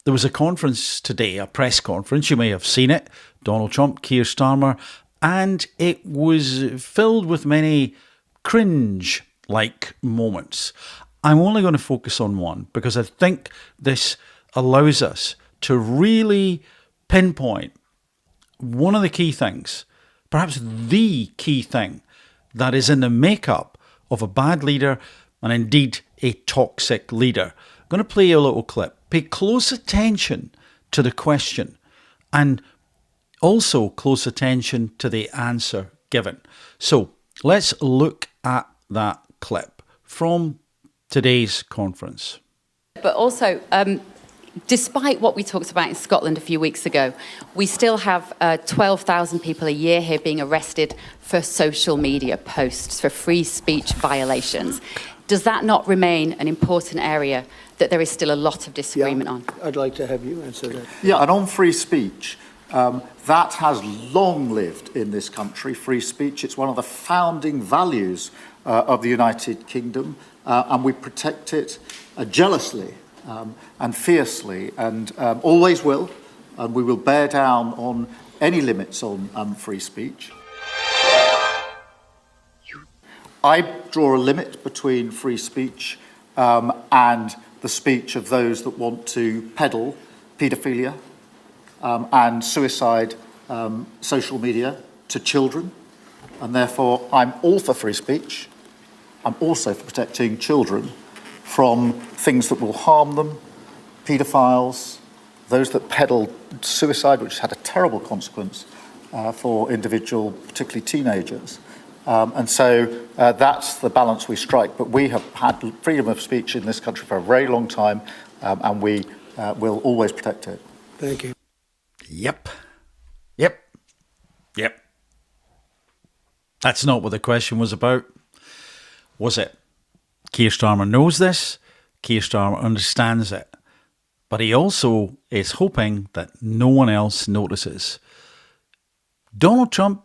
there was a conference today, a press conference. You may have seen it. Donald Trump, Keir Starmer, and it was filled with many cringe-like moments. I'm only going to focus on one because I think this allows us to really pinpoint one of the key things, perhaps the key thing that is in the makeup of a bad leader and indeed a toxic leader. I'm going to play you a little clip. Pay close attention to the question and also close attention to the answer given. So let's look at that clip from today's conference. But also, despite what we talked about in Scotland a few weeks ago, we still have 12,000 people a year here being arrested for social media posts, for free speech violations. Does that not remain an important area that there is still a lot of disagreement on? I'd like to have you answer that. Yeah, and on free speech, that has long lived in this country, free speech. It's one of the founding values of the United Kingdom, and we protect it jealously and fiercely, and always will, and we will bear down on any limits on free speech. I draw a limit between free speech and the speech of those that want to peddle paedophilia and suicide social media to children, and therefore I'm all for free speech. I'm also for protecting children from things that will harm them, paedophiles, those that peddle suicide, which has had a terrible consequence for individual, particularly teenagers. And so that's the balance we strike. But we have had freedom of speech in this country for a very long time, and we will always protect it. Thank you. Yep. That's not what the question was about, was it? Keir Starmer knows this. Keir Starmer understands it. But he also is hoping that no one else notices. Donald Trump,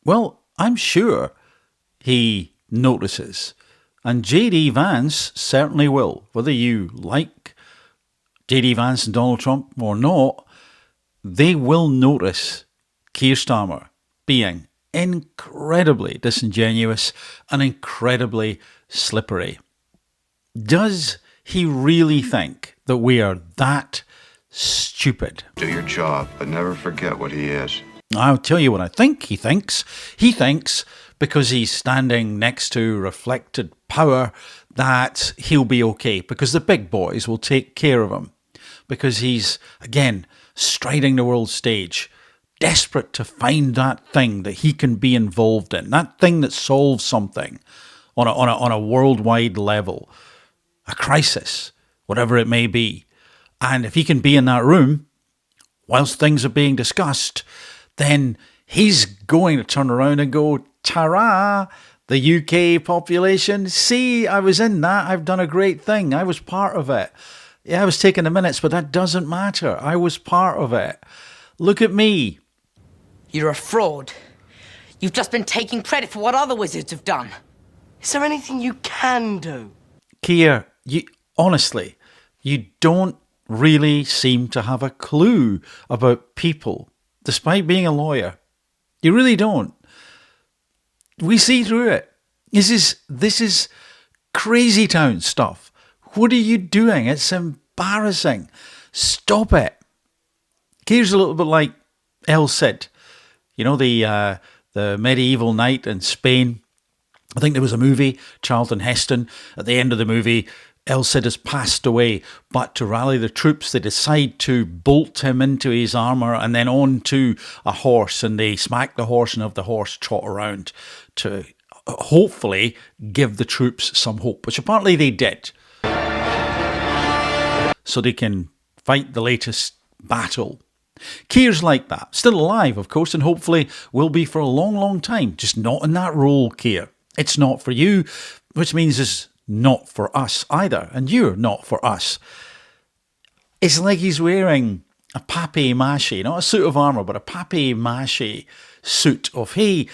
well, I'm sure he notices. And J.D. Vance certainly will. Whether you like J.D. Vance and Donald Trump or not, they will notice Keir Starmer being incredibly disingenuous and incredibly slippery. Does he really think that we are that stupid? Do your job, but never forget what he is. I'll tell you what I think he thinks. He thinks because he's standing next to reflected power that he'll be okay, because the big boys will take care of him, because he's, again, striding the world stage, desperate to find that thing that he can be involved in, that thing that solves something on a worldwide level, a crisis, whatever it may be. And if he can be in that room whilst things are being discussed, then he's going to turn around and go, ta-ra, the UK population, see, I was in that, I've done a great thing, I was part of it. Yeah, I was taking the minutes, but that doesn't matter. I was part of it. Look at me. You're a fraud. You've just been taking credit for what other wizards have done. Is there anything you can do? Keir, honestly, you don't really seem to have a clue about people, despite being a lawyer. You really don't. We see through it. This is crazy town stuff. What are you doing? It's embarrassing. Stop it. Keir's a little bit like El Cid. You know, the medieval knight in Spain. I think there was a movie, Charlton Heston. At the end of the movie, El Cid has passed away, but to rally the troops, they decide to bolt him into his armour and then onto a horse, and they smack the horse and have the horse trot around to hopefully give the troops some hope, which apparently they did. So they can fight the latest battle. Keir's like that. Still alive, of course, and hopefully will be for a long, long time. Just not in that role, Keir. It's not for you, which means it's not for us either. And you're not for us. It's like he's wearing a papier-mâché, not a suit of armour, but a papier-mâché suit of, hey,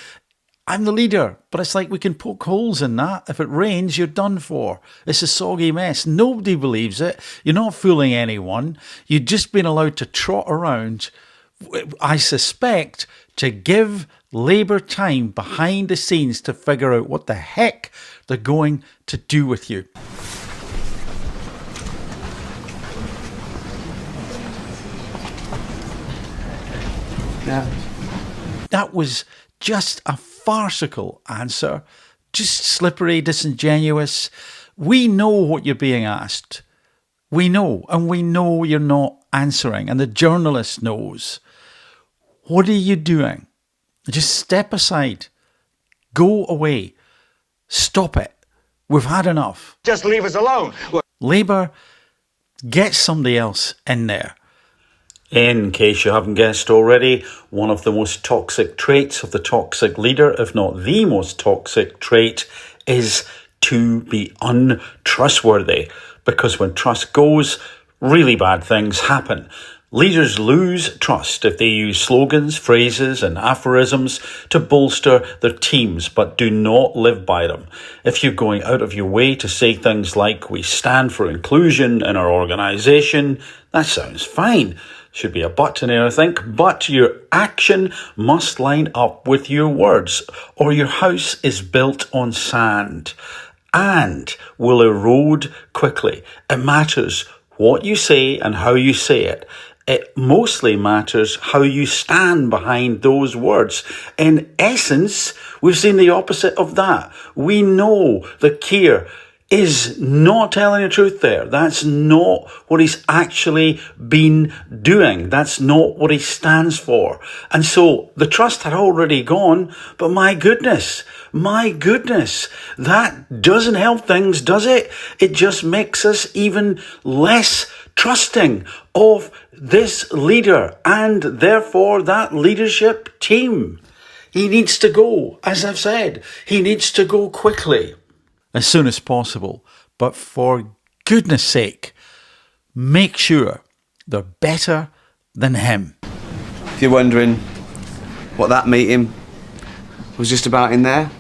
I'm the leader, but it's like we can poke holes in that. If it rains, you're done for. It's a soggy mess. Nobody believes it. You're not fooling anyone. You've just been allowed to trot around, I suspect, to give Labour time behind the scenes to figure out what the heck they're going to do with you. Now, That was just a farcical answer, just slippery, disingenuous. We know what you're being asked. We know, and we know you're not answering, and the journalist knows. What are you doing? Just step aside. Go away. Stop it. We've had enough. Just leave us alone. Labour, get somebody else in there. In case you haven't guessed already, one of the most toxic traits of the toxic leader, if not the most toxic trait, is to be untrustworthy. Because when trust goes, really bad things happen. Leaders lose trust if they use slogans, phrases and aphorisms to bolster their teams, but do not live by them. If you're going out of your way to say things like, we stand for inclusion in our organisation, that sounds fine. Should be a button there, I think, but your action must line up with your words, or your house is built on sand and will erode quickly. It matters what you say and how you say it. It mostly matters how you stand behind those words. In essence, we've seen the opposite of that. We know that Keir is not telling the truth there. That's not what he's actually been doing. That's not what he stands for. And so the trust had already gone, but my goodness, that doesn't help things, does it? It just makes us even less trusting of this leader and therefore that leadership team. He needs to go, as I've said. He needs to go quickly. As soon as possible. But for goodness sake, make sure they're better than him. If you're wondering what that meeting was just about in there,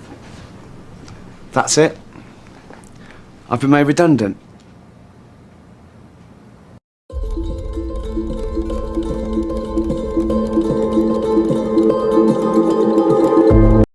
that's it. I've been made redundant.